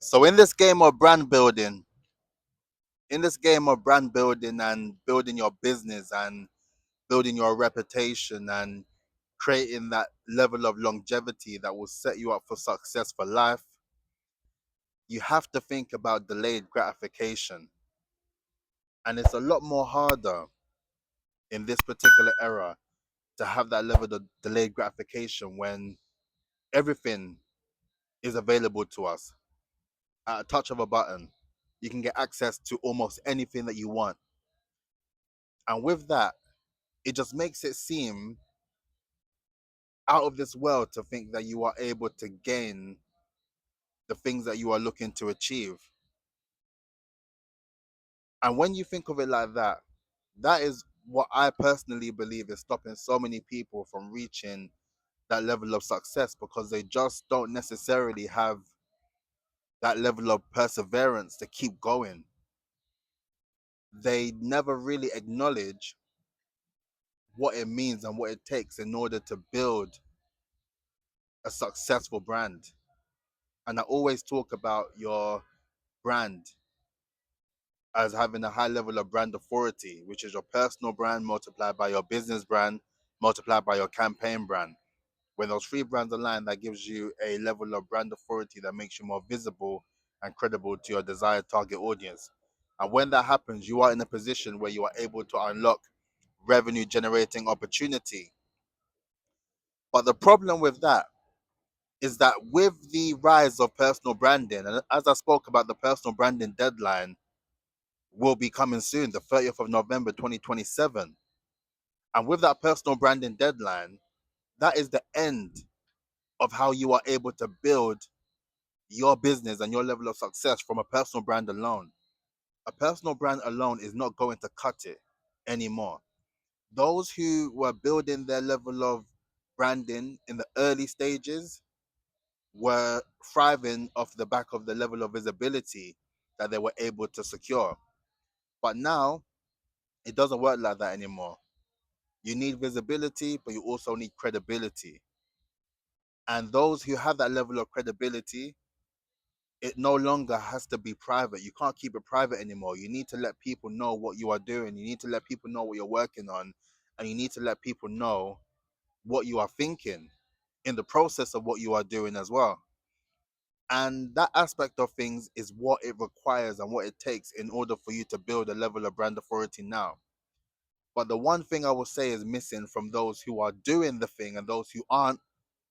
So in this game of brand building, and building your business and building your reputation and creating that level of longevity that will set you up for success for life, you have to think about delayed gratification. And it's a lot more harder in this particular era to have that level of delayed gratification when everything is available to us at a touch of a button. You can get access to almost anything that you want. And with that, it just makes it seem out of this world to think that you are able to gain the things that you are looking to achieve. And when you think of it like that, that is what I personally believe is stopping so many people from reaching that level of success, because they just don't necessarily have that level of perseverance to keep going. They never really acknowledge what it means and what it takes in order to build a successful brand. And I always talk about your brand as having a high level of brand authority, which is your personal brand multiplied by your business brand multiplied by your campaign brand. When those three brands align, that gives you a level of brand authority that makes you more visible and credible to your desired target audience. And when that happens, you are in a position where you are able to unlock revenue generating opportunity. But the problem with that is that with the rise of personal branding, and as I spoke about, the personal branding deadline will be coming soon, the 30th of November 2027. And with that personal branding deadline, that is the end of how you are able to build your business and your level of success from a personal brand alone. A personal brand alone is not going to cut it anymore. Those who were building their level of branding in the early stages were thriving off the back of the level of visibility that they were able to secure. But now it doesn't work like that anymore. You need visibility, but you also need credibility. And those who have that level of credibility, it no longer has to be private. You can't keep it private anymore. You need to let people know what you are doing. You need to let people know what you're working on. And you need to let people know what you are thinking in the process of what you are doing as well. And that aspect of things is what it requires and what it takes in order for you to build a level of brand authority now. But the one thing I will say is missing from those who are doing the thing and those who aren't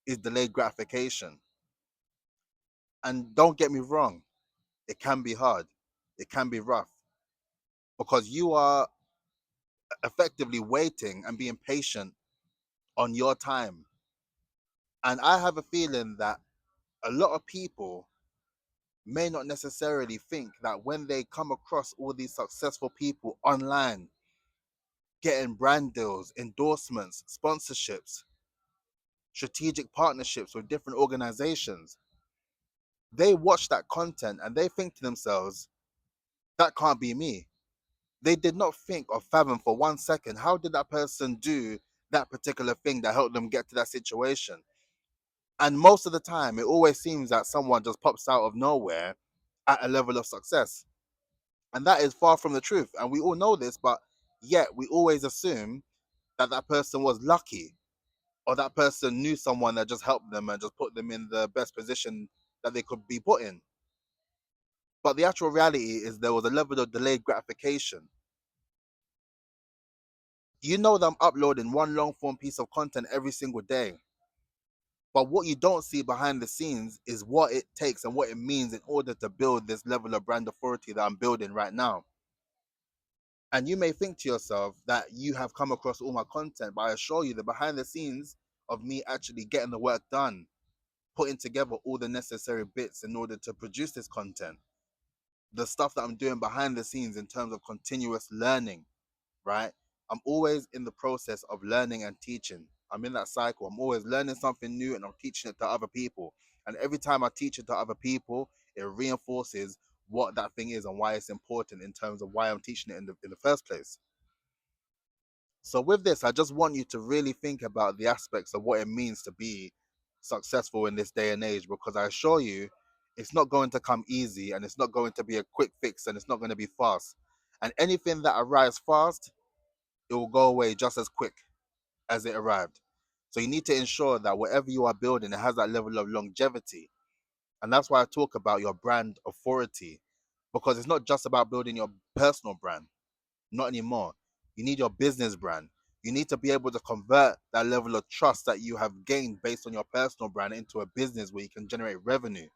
is delayed gratification. And don't get me wrong, it can be hard, it can be rough, because you are effectively waiting and being patient on your time. And I have a feeling that a lot of people may not necessarily think that when they come across all these successful people online getting brand deals, endorsements, sponsorships, strategic partnerships with different organizations, they watch that content and they think to themselves, that can't be me. They did not think or fathom for 1 second, how did that person do that particular thing that helped them get to that situation? And most of the time, it always seems that someone just pops out of nowhere at a level of success. And that is far from the truth. And we all know this, but yet we always assume that that person was lucky, or that person knew someone that just helped them and just put them in the best position that they could be put in. But the actual reality is there was a level of delayed gratification. You know that I'm uploading one long form piece of content every single day. But what you don't see behind the scenes is what it takes and what it means in order to build this level of brand authority that I'm building right now. And you may think to yourself that you have come across all my content, but I assure you the behind the scenes of me actually getting the work done, putting together all the necessary bits in order to produce this content, the stuff that I'm doing behind the scenes in terms of continuous learning, right? I'm always in the process of learning and teaching. I'm in that cycle. I'm always learning something new and I'm teaching it to other people. And every time I teach it to other people, it reinforces what that thing is and why it's important in terms of why I'm teaching it in the first place. So with this, I just want you to really think about the aspects of what it means to be successful in this day and age, because I assure you, It's not going to come easy, and it's not going to be a quick fix, and it's not going to be fast. And anything that arrives fast, it will go away just as quick as it arrived. So you need to ensure that whatever you are building, it has that level of longevity. And that's why I talk about your brand authority, because it's not just about building your personal brand. Not anymore. You need your business brand. You need to be able to convert that level of trust that you have gained based on your personal brand into a business where you can generate revenue.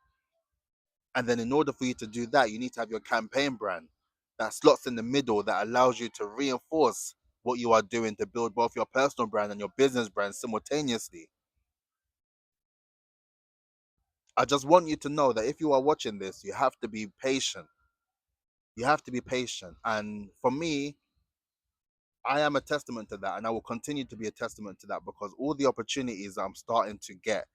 And then in order for you to do that, you need to have your campaign brand that slots in the middle, that allows you to reinforce what you are doing to build both your personal brand and your business brand simultaneously. I just want you to know that if you are watching this, you have to be patient. You have to be patient. And for me, I am a testament to that, and I will continue to be a testament to that, because all the opportunities I'm starting to get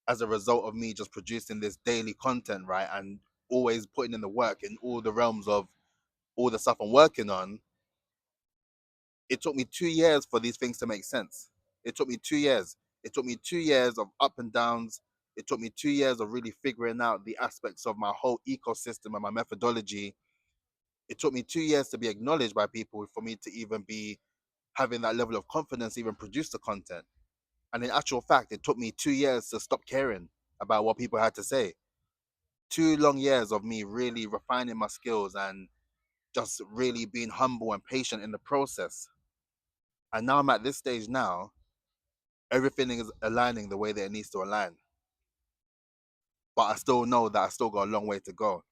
as a result of me just producing this daily content, right, and always putting in the work in all the realms of all the stuff I'm working on, it took me 2 years for these things to make sense. It took me 2 years. It took me 2 years of up and downs. It took me 2 years of really figuring out the aspects of my whole ecosystem and my methodology. It took me 2 years to be acknowledged by people for me to even be having that level of confidence, even produce the content. And in actual fact, it took me 2 years to stop caring about what people had to say. 2 long years of me really refining my skills and just really being humble and patient in the process. And now I'm at this stage now, everything is aligning the way that it needs to align. But I still know that I still got a long way to go.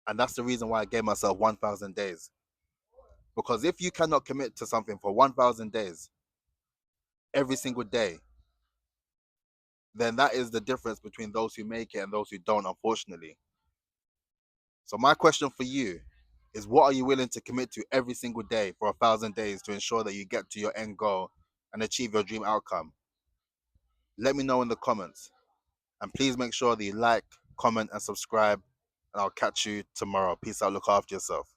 And that's the reason why I gave myself 1,000 days. Because if you cannot commit to something for 1,000 days, every single day, then that is the difference between those who make it and those who don't, unfortunately. So my question for you is, what are you willing to commit to every single day for 1,000 days to ensure that you get to your end goal and achieve your dream outcome? Let me know in the comments. And please make sure that you like, comment, and subscribe. And I'll catch you tomorrow. Peace out. Look after yourself.